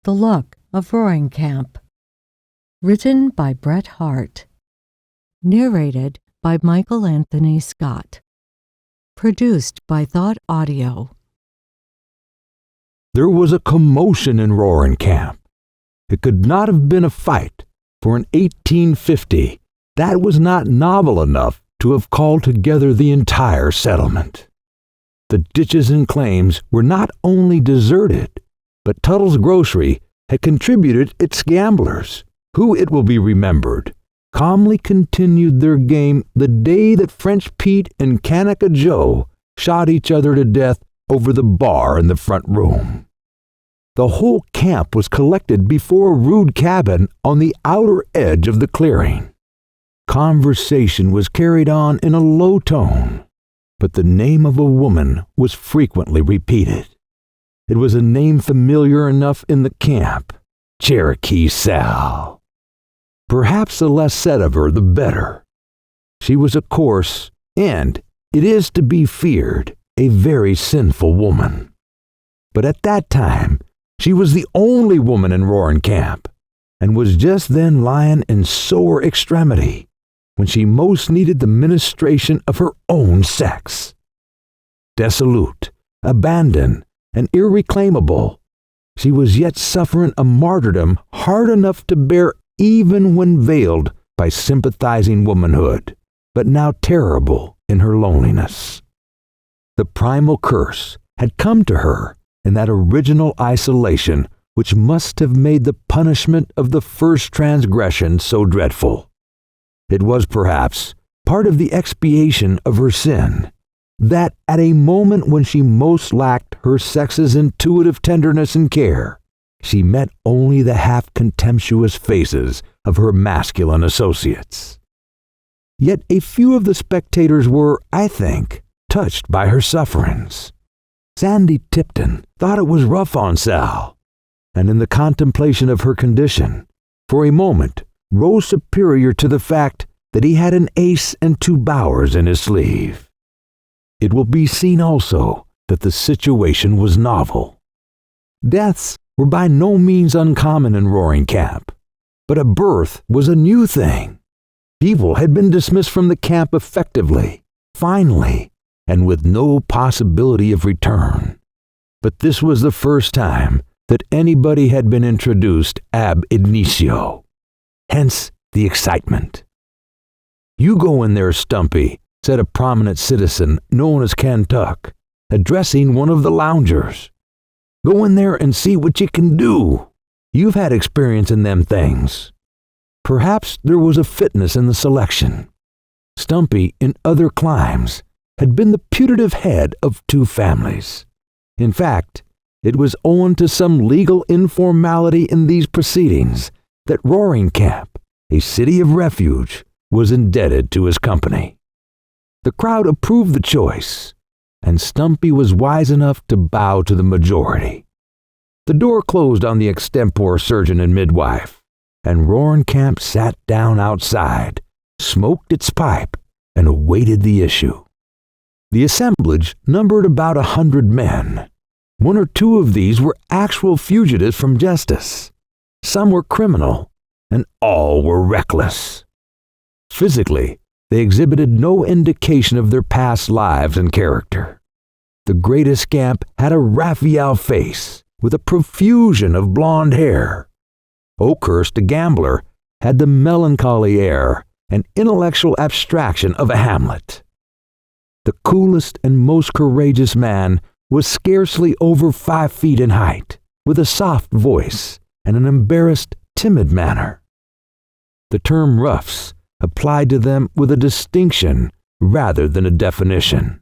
The Luck of Roaring Camp. Written by Bret Harte. Narrated by Michael Anthony Scott. Produced by ThoughtAudio. There was a commotion in Roaring Camp. It could not have been a fight, for in 1850 that was not novel enough to have called together the entire settlement. The ditches and claims were not only deserted, but Tuttle's Grocery had contributed its gamblers, who, it will be remembered, calmly continued their game the day that French Pete and Kanaka Joe shot each other to death over the bar in the front room. The whole camp was collected before a rude cabin on the outer edge of the clearing. Conversation was carried on in a low tone, but the name of a woman was frequently repeated. It was a name familiar enough in the camp, Cherokee Sal. Perhaps the less said of her, the better. She was a coarse, and, it is to be feared, a very sinful woman. But at that time, she was the only woman in Roaring Camp, and was just then lying in sore extremity, when she most needed the ministration of her own sex. Dissolute, abandoned, and irreclaimable, she was yet suffering a martyrdom hard enough to bear even when veiled by sympathizing womanhood, but now terrible in her loneliness. The primal curse had come to her in that original isolation which must have made the punishment of the first transgression so dreadful. It was perhaps part of the expiation of her sin, that at a moment when she most lacked her sex's intuitive tenderness and care, she met only the half-contemptuous faces of her masculine associates. Yet a few of the spectators were, I think, touched by her sufferings. Sandy Tipton thought it was rough on Sal, and in the contemplation of her condition, for a moment rose superior to the fact that he had an ace and two bowers in his sleeve. It will be seen also that the situation was novel. Deaths were by no means uncommon in Roaring Camp, but a birth was a new thing. People had been dismissed from the camp effectively, finally, and with no possibility of return. But this was the first time that anybody had been introduced ab initio. Hence the excitement. "You go in there, Stumpy," said a prominent citizen known as Kentuck, addressing one of the loungers. "Go in there and see what you can do. You've had experience in them things." Perhaps there was a fitness in the selection. Stumpy, in other climes, had been the putative head of two families. In fact, it was owing to some legal informality in these proceedings that Roaring Camp, a city of refuge, was indebted to his company. The crowd approved the choice, and Stumpy was wise enough to bow to the majority. The door closed on the extempore surgeon and midwife, and Roaring Camp sat down outside, smoked its pipe, and awaited the issue. The assemblage numbered about 100 men. One or two of these were actual fugitives from justice. Some were criminal, and all were reckless. Physically, they exhibited no indication of their past lives and character. The greatest scamp had a Raphael face with a profusion of blonde hair. Oakhurst, the gambler, had the melancholy air and intellectual abstraction of a Hamlet. The coolest and most courageous man was scarcely over 5 feet in height, with a soft voice and an embarrassed, timid manner. The term roughs applied to them with a distinction rather than a definition.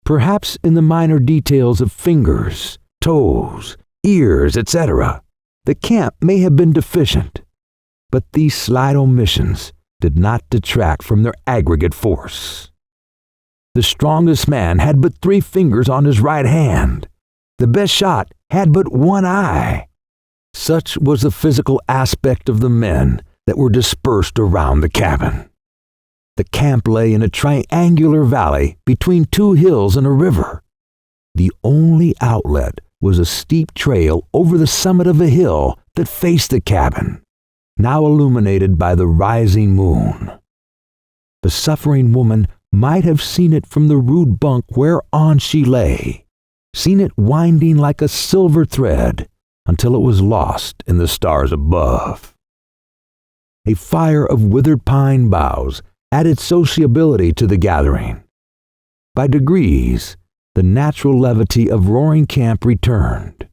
Perhaps in the minor details of fingers, toes, ears, etc., the camp may have been deficient, but these slight omissions did not detract from their aggregate force. The strongest man had but 3 fingers on his right hand. The best shot had but 1 eye. Such was the physical aspect of the men that were dispersed around the cabin. The camp lay in a triangular valley between 2 hills and a river. The only outlet was a steep trail over the summit of a hill that faced the cabin, now illuminated by the rising moon. The suffering woman might have seen it from the rude bunk whereon she lay, seen it winding like a silver thread until it was lost in the stars above. A fire of withered pine boughs added sociability to the gathering. By degrees, the natural levity of Roaring Camp returned.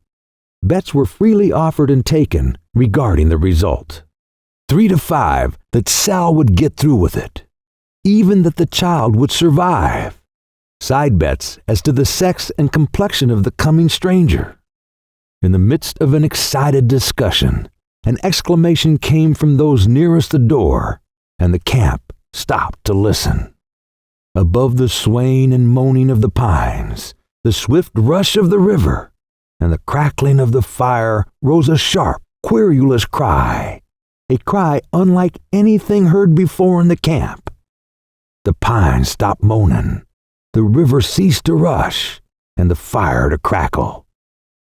Bets were freely offered and taken regarding the result. 3 to 5 that Sal would get through with it, even that the child would survive. Side bets as to the sex and complexion of the coming stranger. In the midst of an excited discussion, an exclamation came from those nearest the door, and the camp stopped to listen. Above the swaying and moaning of the pines, the swift rush of the river, and the crackling of the fire rose a sharp, querulous cry, a cry unlike anything heard before in the camp. The pines stopped moaning, the river ceased to rush, and the fire to crackle.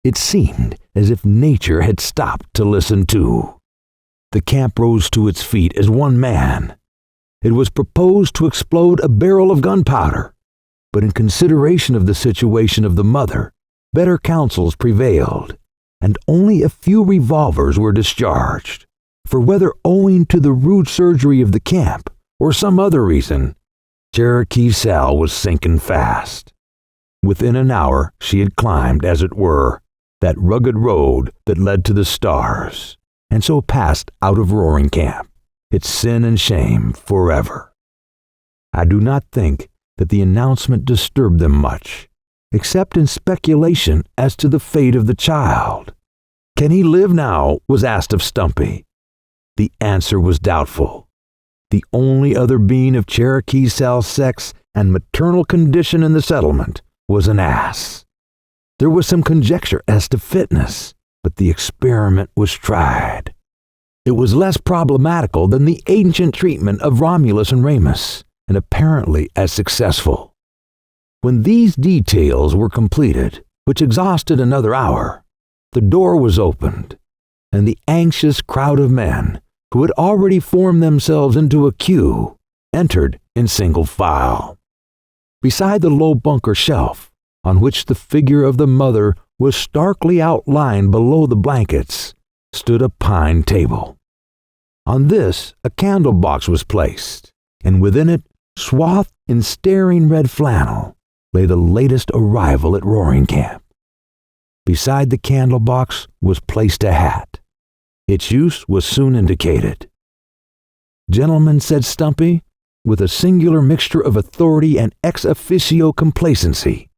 It seemed as if nature had stopped to listen too. The camp rose to its feet as one man. It was proposed to explode a barrel of gunpowder, but in consideration of the situation of the mother, better counsels prevailed, and only a few revolvers were discharged. For whether owing to the rude surgery of the camp or some other reason, Cherokee Sal was sinking fast. Within an hour she had climbed, as it were, that rugged road that led to the stars, and so passed out of Roaring Camp, its sin and shame forever. I do not think that the announcement disturbed them much, except in speculation as to the fate of the child. Can he live now? Was asked of Stumpy. The answer was doubtful. The only other being of Cherokee Sal's sex and maternal condition in the settlement was an ass. There was some conjecture as to fitness, but the experiment was tried. It was less problematical than the ancient treatment of Romulus and Remus, and apparently as successful. When these details were completed, which exhausted another hour, the door was opened, and the anxious crowd of men, who had already formed themselves into a queue, entered in single file. Beside the low bunker shelf, on which the figure of the mother was starkly outlined below the blankets, stood a pine table. On this a candle box was placed, and within it, swathed in staring red flannel, lay the latest arrival at Roaring Camp. Beside the candle box was placed a hat. Its use was soon indicated. "Gentlemen," said Stumpy, with a singular mixture of authority and ex officio complacency,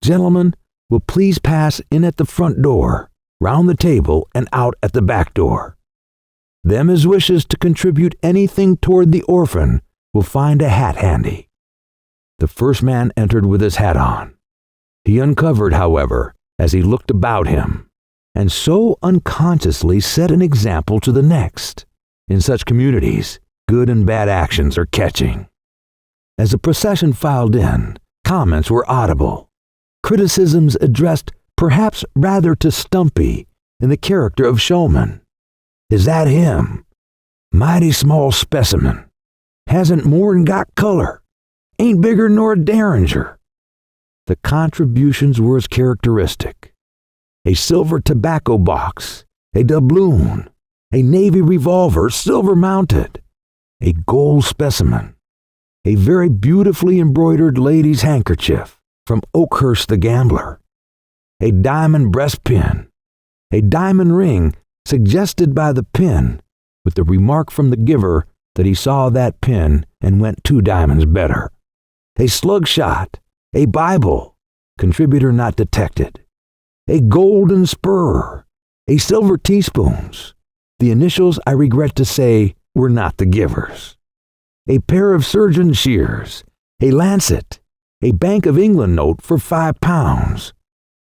"gentlemen, will please pass in at the front door, round the table, and out at the back door. Them as wishes to contribute anything toward the orphan will find a hat handy." The first man entered with his hat on. He uncovered, however, as he looked about him, and so unconsciously set an example to the next. In such communities, good and bad actions are catching. As the procession filed in, comments were audible. Criticisms addressed perhaps rather to Stumpy in the character of showman. "Is that him? Mighty small specimen. Hasn't more'n got color. Ain't bigger nor a derringer." The contributions were as characteristic. A silver tobacco box, a doubloon, a navy revolver, silver mounted, a gold specimen, a very beautifully embroidered lady's handkerchief from Oakhurst the gambler, a diamond breastpin, a diamond ring suggested by the pin, with the remark from the giver that he saw that pin and went 2 diamonds better, a slug shot, a Bible, contributor not detected, a golden spur, a silver teaspoons. The initials, I regret to say, were not the givers. A pair of surgeon's shears, a lancet, a Bank of England note for £5,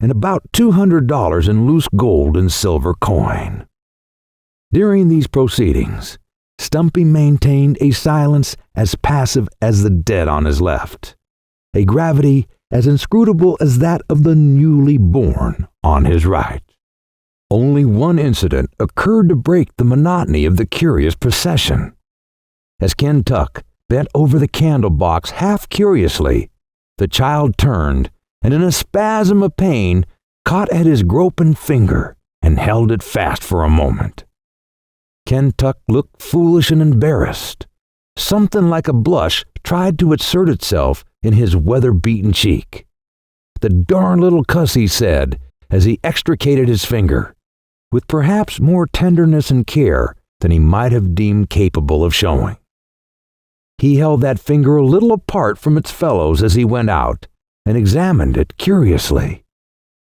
and about $200 in loose gold and silver coin. During these proceedings, Stumpy maintained a silence as passive as the dead on his left, a gravity as inscrutable as that of the newly born on his right. Only one incident occurred to break the monotony of the curious procession. As Kentuck bent over the candle box half curiously, the child turned and in a spasm of pain caught at his groping finger and held it fast for a moment. Kentuck looked foolish and embarrassed. Something like a blush tried to assert itself in his weather-beaten cheek. "The darn little cuss," he said, as he extricated his finger, with perhaps more tenderness and care than he might have deemed capable of showing. He held that finger a little apart from its fellows as he went out, and examined it curiously.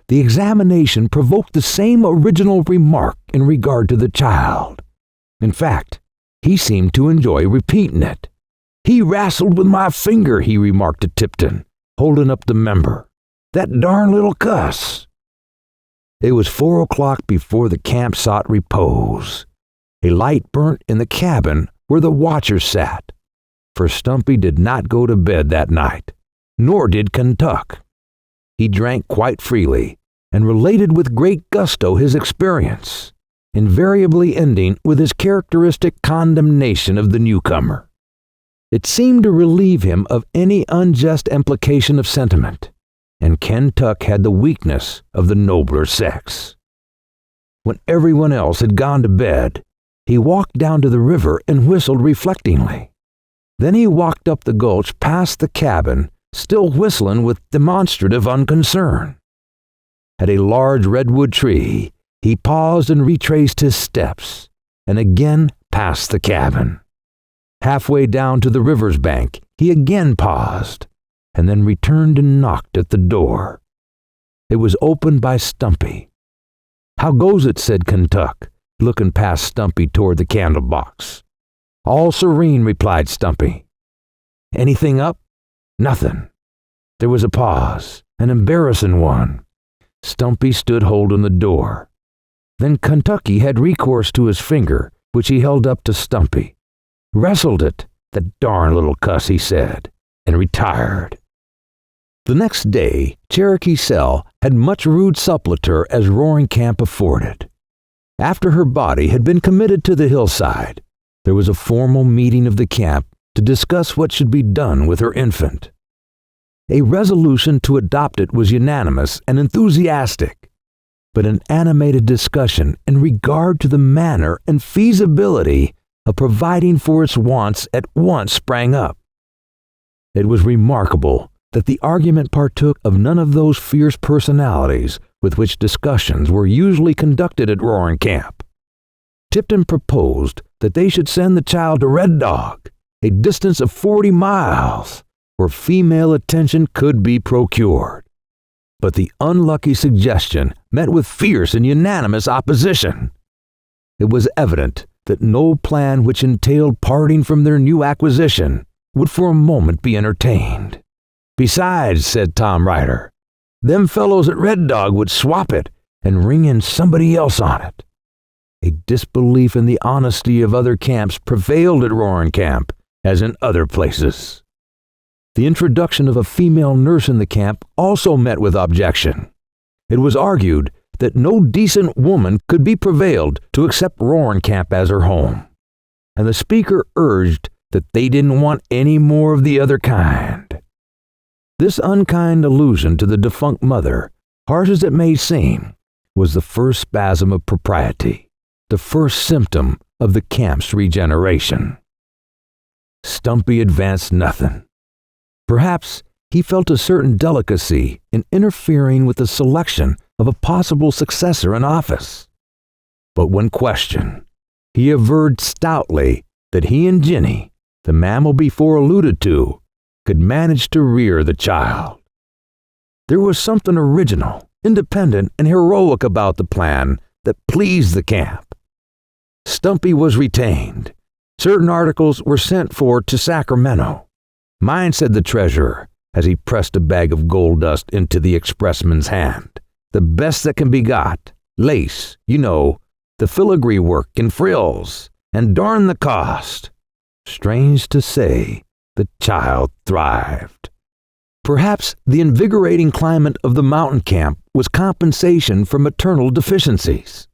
The examination provoked the same original remark in regard to the child. In fact, he seemed to enjoy repeating it. "He wrestled with my finger," he remarked to Tipton, holding up the member. "That darn little cuss." It was 4 o'clock before the camp sought repose. A light burnt in the cabin where the watchers sat, for Stumpy did not go to bed that night, nor did Kentuck. He drank quite freely and related with great gusto his experience, invariably ending with his characteristic condemnation of the newcomer. It seemed to relieve him of any unjust implication of sentiment, and Kentuck had the weakness of the nobler sex. When everyone else had gone to bed, he walked down to the river and whistled reflectingly. Then he walked up the gulch past the cabin, still whistling with demonstrative unconcern. At a large redwood tree, he paused and retraced his steps, and again passed the cabin. Halfway down to the river's bank, he again paused, and then returned and knocked at the door. It was opened by Stumpy. "How goes it?" said Kentuck, looking past Stumpy toward the candle box. "All serene," replied Stumpy. "Anything up?" "Nothing." There was a pause, an embarrassing one. Stumpy stood holding the door. Then Kentucky had recourse to his finger, which he held up to Stumpy. "Wrestled it, the darn little cuss," he said, and retired. The next day, Cherokee Sal had much rude suppleture as Roaring Camp afforded. After her body had been committed to the hillside, there was a formal meeting of the camp to discuss what should be done with her infant. A resolution to adopt it was unanimous and enthusiastic, but an animated discussion in regard to the manner and feasibility of providing for its wants at once sprang up. It was remarkable that the argument partook of none of those fierce personalities with which discussions were usually conducted at Roaring Camp. Tipton proposed that they should send the child to Red Dog, a distance of 40 miles, where female attention could be procured. But the unlucky suggestion met with fierce and unanimous opposition. It was evident that no plan which entailed parting from their new acquisition would for a moment be entertained. "Besides," said Tom Ryder, "them fellows at Red Dog would swap it and ring in somebody else on it." A disbelief in the honesty of other camps prevailed at Roaring Camp, as in other places. The introduction of a female nurse in the camp also met with objection. It was argued that no decent woman could be prevailed to accept Roaring Camp as her home, and the speaker urged that they didn't want any more of the other kind. This unkind allusion to the defunct mother, harsh as it may seem, was the first spasm of propriety, the first symptom of the camp's regeneration. Stumpy advanced nothing. Perhaps he felt a certain delicacy in interfering with the selection of a possible successor in office. But when questioned, he averred stoutly that he and Ginny, the mammal before alluded to, could manage to rear the child. There was something original, independent, and heroic about the plan that pleased the camp. Stumpy was retained. Certain articles were sent for to Sacramento. "Mine," said the treasurer, as he pressed a bag of gold dust into the expressman's hand. "The best that can be got. Lace, you know, the filigree work and frills, and darn the cost." Strange to say, the child thrived. Perhaps the invigorating climate of the mountain camp was compensation for maternal deficiencies.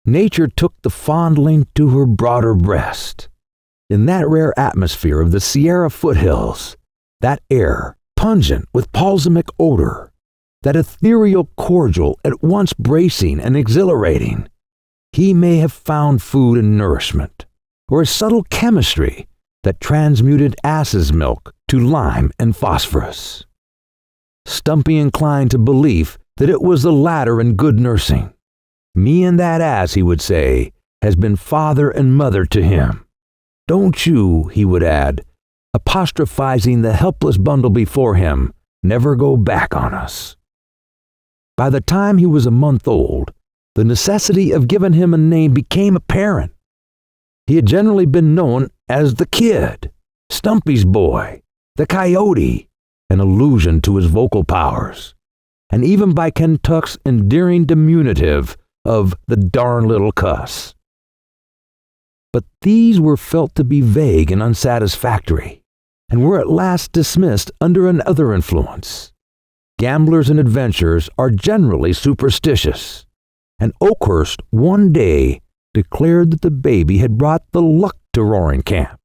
Nature took the fondling to her broader breast. In that rare atmosphere of the Sierra foothills, that air, pungent with balsamic odor, that ethereal cordial at once bracing and exhilarating, he may have found food and nourishment, or a subtle chemistry that transmuted ass's milk to lime and phosphorus. Stumpy inclined to belief that it was the latter in good nursing. Me and that ass, he would say, has been father and mother to him. Don't you, he would add, apostrophizing the helpless bundle before him, never go back on us. By the time he was a month old, the necessity of giving him a name became apparent. He had generally been known as the kid, Stumpy's boy, the coyote, an allusion to his vocal powers, and even by Kentuck's endearing diminutive of the darn little cuss. But these were felt to be vague and unsatisfactory, and were at last dismissed under another influence. Gamblers and adventurers are generally superstitious, and Oakhurst one day declared that the baby had brought the luck to Roaring Camp.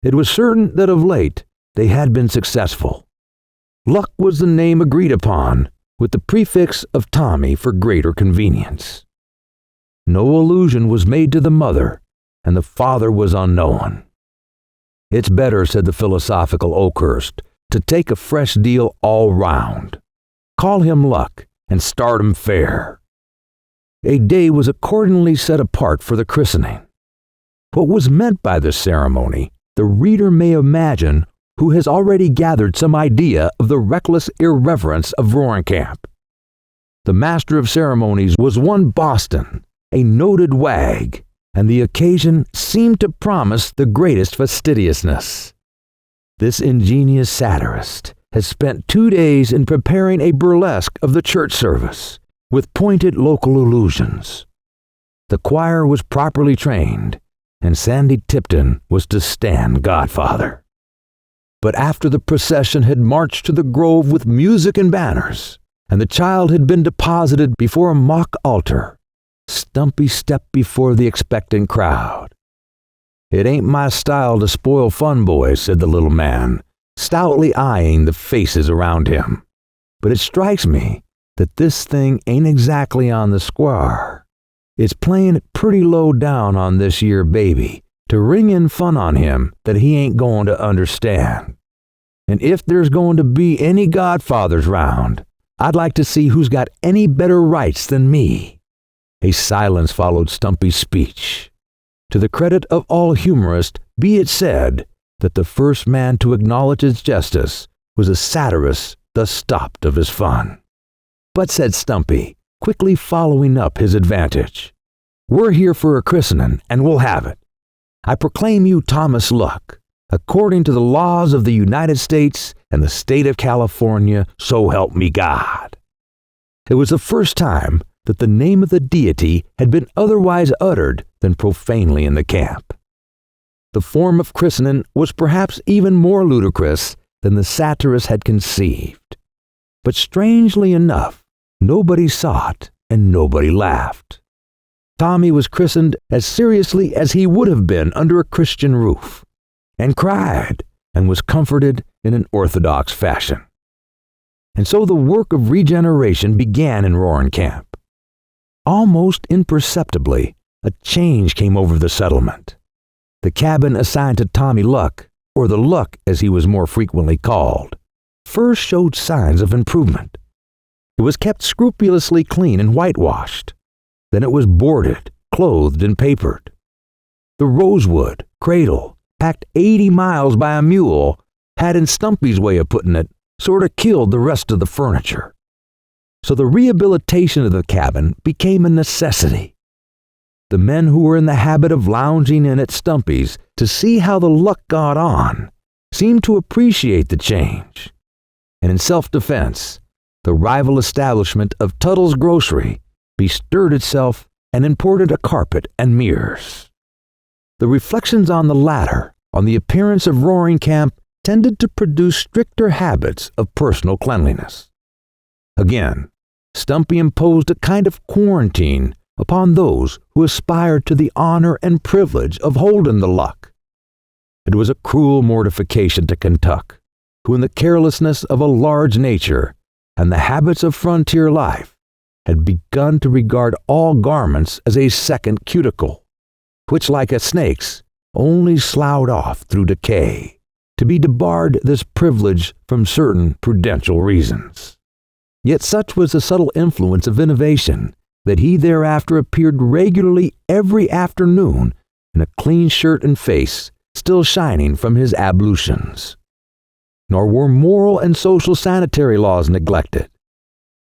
It was certain that of late they had been successful. Luck was the name agreed upon, with the prefix of Tommy for greater convenience. No allusion was made to the mother, and the father was unknown. It's better, said the philosophical Oakhurst, to take a fresh deal all round. Call him Luck and start him fair. A day was accordingly set apart for the christening. What was meant by this ceremony, the reader may imagine who has already gathered some idea of the reckless irreverence of Roaring Camp. The master of ceremonies was one Boston, a noted wag, and the occasion seemed to promise the greatest fastidiousness. This ingenious satirist has spent 2 days in preparing a burlesque of the church service, with pointed local allusions. The choir was properly trained, and Sandy Tipton was to stand godfather. But after the procession had marched to the grove with music and banners, and the child had been deposited before a mock altar, Stumpy stepped before the expectant crowd. "It ain't my style to spoil fun, boys," said the little man, stoutly eyeing the faces around him. "But it strikes me that this thing ain't exactly on the square. It's playing it pretty low down on this year baby, to ring in fun on him that he ain't going to understand. And if there's going to be any godfathers round, I'd like to see who's got any better rights than me." A silence followed Stumpy's speech. To the credit of all humorists, be it said that the first man to acknowledge its justice was a satirist thus stopped of his fun. "But," said Stumpy, quickly following up his advantage, "we're here for a christening, and we'll have it. I proclaim you Thomas Luck, according to the laws of the United States and the state of California, so help me God." It was the first time that the name of the deity had been otherwise uttered than profanely in the camp. The form of christening was perhaps even more ludicrous than the satirist had conceived. But strangely enough, nobody saw it and nobody laughed. Tommy was christened as seriously as he would have been under a Christian roof, and cried and was comforted in an orthodox fashion. And so the work of regeneration began in Roaring Camp. Almost imperceptibly, a change came over the settlement. The cabin assigned to Tommy Luck, or the Luck as he was more frequently called, first showed signs of improvement. It was kept scrupulously clean and whitewashed. Then it was boarded, clothed, and papered. The rosewood cradle, packed 80 miles by a mule, had, in Stumpy's way of putting it, sort of killed the rest of the furniture. So the rehabilitation of the cabin became a necessity. The men who were in the habit of lounging in at Stumpy's to see how the Luck got on seemed to appreciate the change. And in self-defense, the rival establishment of Tuttle's Grocery bestirred itself and imported a carpet and mirrors. The reflections on the latter, on the appearance of Roaring Camp, tended to produce stricter habits of personal cleanliness. Again, Stumpy imposed a kind of quarantine upon those who aspired to the honor and privilege of holding the luck. It was a cruel mortification to Kentuck, who in the carelessness of a large nature and the habits of frontier life had begun to regard all garments as a second cuticle, which, like a snake's, only sloughed off through decay, to be debarred this privilege from certain prudential reasons. Yet such was the subtle influence of innovation that he thereafter appeared regularly every afternoon in a clean shirt and face still shining from his ablutions. Nor were moral and social sanitary laws neglected.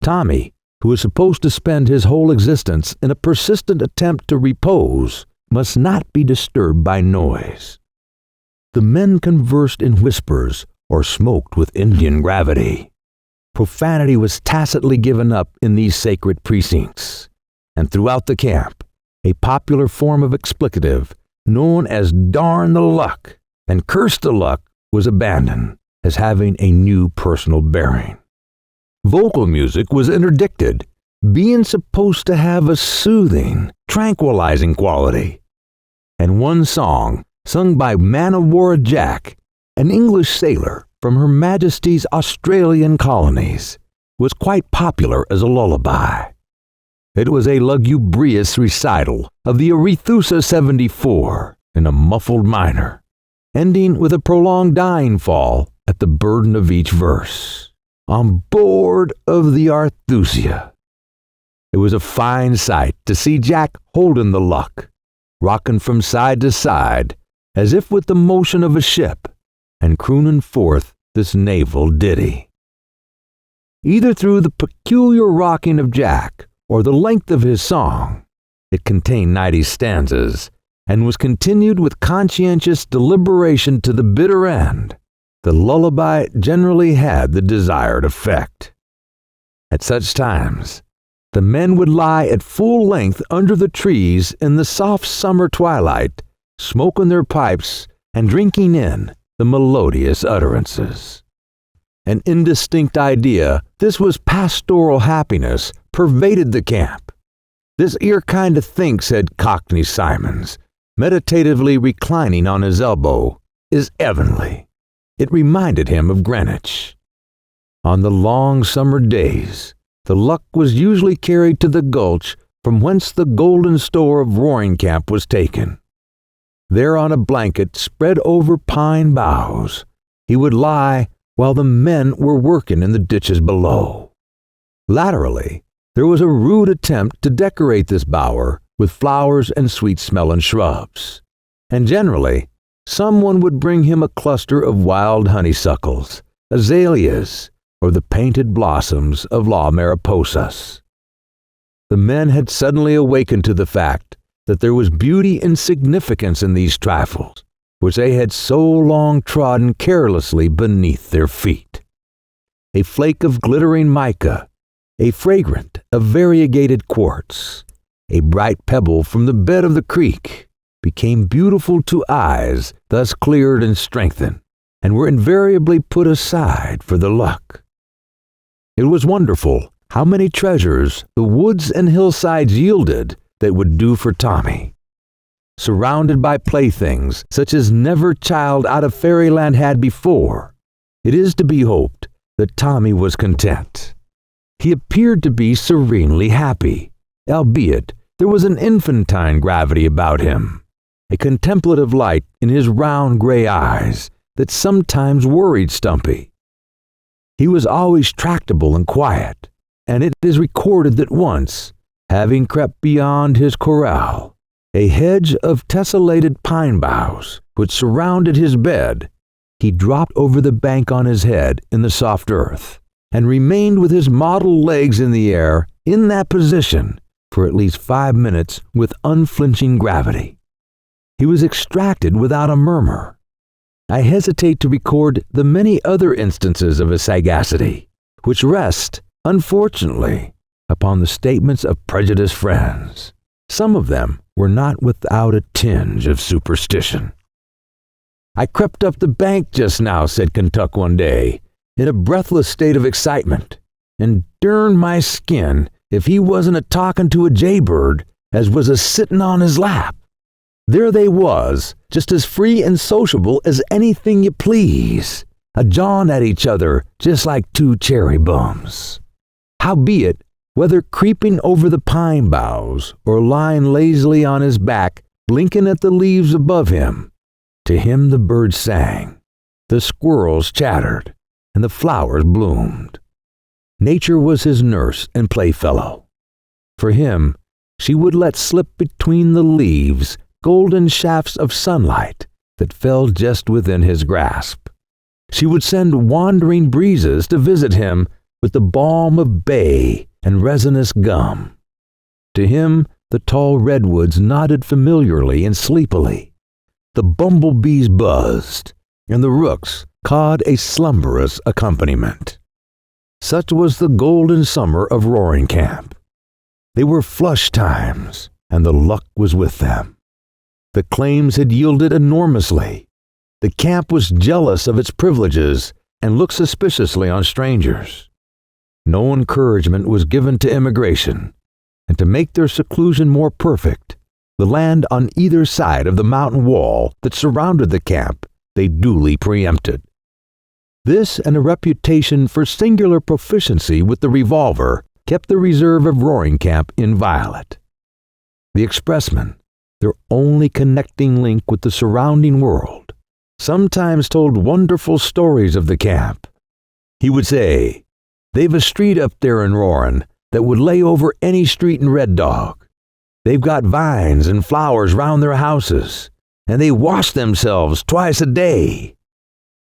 Tommy, who was supposed to spend his whole existence in a persistent attempt to repose, must not be disturbed by noise. The men conversed in whispers or smoked with Indian gravity. Profanity was tacitly given up in these sacred precincts, and throughout the camp, a popular form of explicative known as "darn the luck" and "curse the luck" was abandoned as having a new personal bearing. Vocal music was interdicted, being supposed to have a soothing, tranquilizing quality. And one song, sung by Man-o'-War Jack, an English sailor from Her Majesty's Australian colonies, was quite popular as a lullaby. It was a lugubrious recital of the Arethusa 74 in a muffled minor, ending with a prolonged dying fall at the burden of each verse. On board of the Arethusa. It was a fine sight to see Jack holding the luck, rocking from side to side as if with the motion of a ship, and crooning forth this naval ditty. Either through the peculiar rocking of Jack or the length of his song, it contained 90 stanzas and was continued with conscientious deliberation to the bitter end. The lullaby generally had the desired effect. At such times, the men would lie at full length under the trees in the soft summer twilight, smoking their pipes and drinking in the melodious utterances. An indistinct idea this was pastoral happiness pervaded the camp. "This 'ere kind of thing," said Cockney Simons, meditatively reclining on his elbow, "is heavenly." It reminded him of Greenwich. On the long summer days, the luck was usually carried to the gulch from whence the golden store of Roaring Camp was taken. There on a blanket spread over pine boughs, he would lie while the men were working in the ditches below. Laterally, there was a rude attempt to decorate this bower with flowers and sweet-smelling shrubs, and generally, someone would bring him a cluster of wild honeysuckles, azaleas, or the painted blossoms of La Mariposas. The men had suddenly awakened to the fact that there was beauty and significance in these trifles, which they had so long trodden carelessly beneath their feet. A flake of glittering mica, a fragrant of variegated quartz, a bright pebble from the bed of the creek, became beautiful to eyes thus cleared and strengthened, and were invariably put aside for the luck. It was wonderful how many treasures the woods and hillsides yielded that would do for Tommy. Surrounded by playthings such as never child out of fairyland had before, it is to be hoped that Tommy was content. He appeared to be serenely happy, albeit there was an infantine gravity about him, a contemplative light in his round gray eyes that sometimes worried Stumpy. He was always tractable and quiet, and it is recorded that once, having crept beyond his corral, a hedge of tessellated pine boughs which surrounded his bed, he dropped over the bank on his head in the soft earth, and remained with his mottled legs in the air in that position for at least 5 minutes with unflinching gravity. He was extracted without a murmur. I hesitate to record the many other instances of his sagacity, which rest, unfortunately, upon the statements of prejudiced friends. Some of them were not without a tinge of superstition. "I crept up the bank just now," said Kentuck one day, in a breathless state of excitement, "and dern my skin if he wasn't a-talking to a jaybird as was a-sittin' on his lap. There they was, just as free and sociable as anything you please, a-jawin' at each other just like two cherry bums. Howbeit, whether creeping over the pine boughs or lying lazily on his back, blinking at the leaves above him, to him the birds sang, the squirrels chattered, and the flowers bloomed. Nature was his nurse and playfellow. For him, she would let slip between the leaves golden shafts of sunlight that fell just within his grasp. She would send wandering breezes to visit him with the balm of bay and resinous gum. To him, the tall redwoods nodded familiarly and sleepily. The bumblebees buzzed, and the rooks cawed a slumberous accompaniment. Such was the golden summer of Roaring Camp. They were flush times, and the luck was with them. The claims had yielded enormously. The camp was jealous of its privileges and looked suspiciously on strangers. No encouragement was given to immigration, and to make their seclusion more perfect, the land on either side of the mountain wall that surrounded the camp they duly preempted. This and a reputation for singular proficiency with the revolver kept the reserve of Roaring Camp inviolate. The expressman, their only connecting link with the surrounding world, sometimes told wonderful stories of the camp. He would say, "They've a street up there in Roarin' that would lay over any street in Red Dog. They've got vines and flowers round their houses, and they wash themselves twice a day.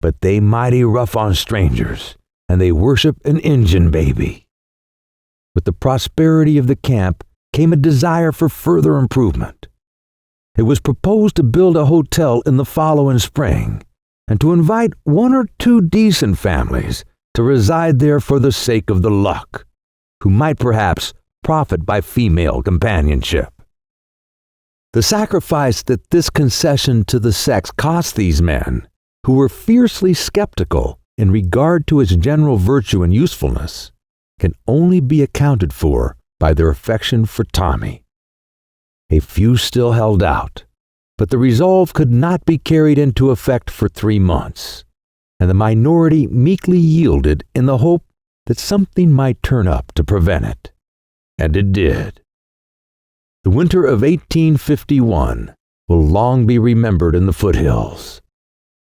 But they mighty rough on strangers, and they worship an Injun baby." With the prosperity of the camp came a desire for further improvement. It was proposed to build a hotel in the following spring, and to invite one or two decent families to reside there for the sake of the luck, who might perhaps profit by female companionship. The sacrifice that this concession to the sex cost these men, who were fiercely skeptical in regard to its general virtue and usefulness, can only be accounted for by their affection for Tommy. A few still held out, but the resolve could not be carried into effect for 3 months, and the minority meekly yielded in the hope that something might turn up to prevent it. And it did. The winter of 1851 will long be remembered in the foothills.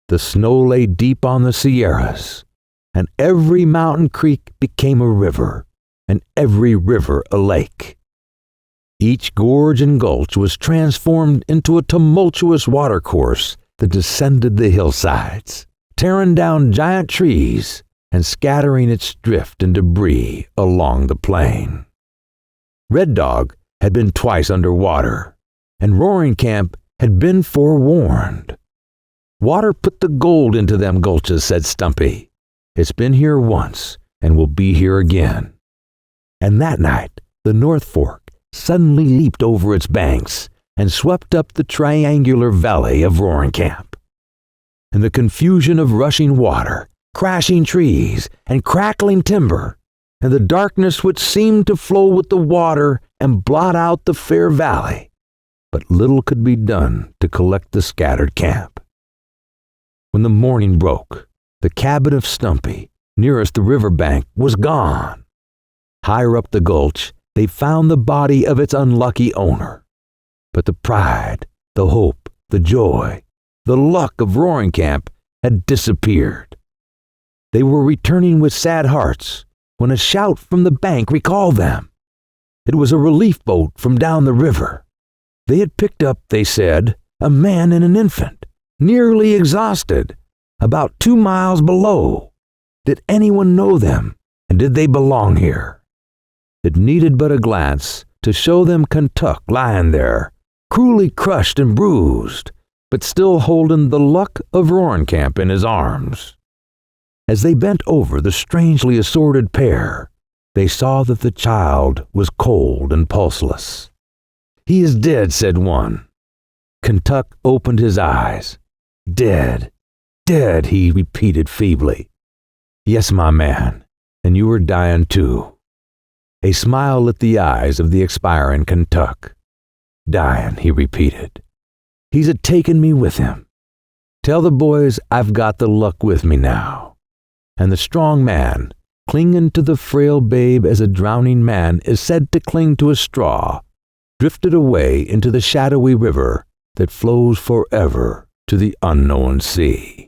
The snow lay deep on the Sierras, and every mountain creek became a river, and every river a lake. Each gorge and gulch was transformed into a tumultuous watercourse that descended the hillsides, tearing down giant trees and scattering its drift and debris along the plain. Red Dog had been twice under water, and Roaring Camp had been forewarned. "Water put the gold into them gulches," said Stumpy. "It's been here once, and will be here again." And that night, the North Fork suddenly leaped over its banks and swept up the triangular valley of Roaring Camp. In the confusion of rushing water, crashing trees, and crackling timber, and the darkness which seemed to flow with the water and blot out the fair valley, but little could be done to collect the scattered camp. When the morning broke, the cabin of Stumpy, nearest the river bank, was gone. Higher up the gulch, they found the body of its unlucky owner. But the pride, the hope, the joy, the luck of Roaring Camp had disappeared. They were returning with sad hearts when a shout from the bank recalled them. It was a relief boat from down the river. They had picked up, they said, a man and an infant, nearly exhausted, about 2 miles below. Did anyone know them, and did they belong here? It needed but a glance to show them Kentuck lying there, cruelly crushed and bruised, but still holding the luck of Roaring Camp in his arms. As they bent over the strangely assorted pair, they saw that the child was cold and pulseless. "He is dead," said one. Kentuck opened his eyes. "Dead," dead," he repeated feebly. "Yes, my man, and you were dying too." A smile lit the eyes of the expiring Kentuck. "Dying," he repeated. "He's a-taken me with him. Tell the boys I've got the luck with me now." And the strong man, clinging to the frail babe as a drowning man is said to cling to a straw, drifted away into the shadowy river that flows forever to the unknown sea.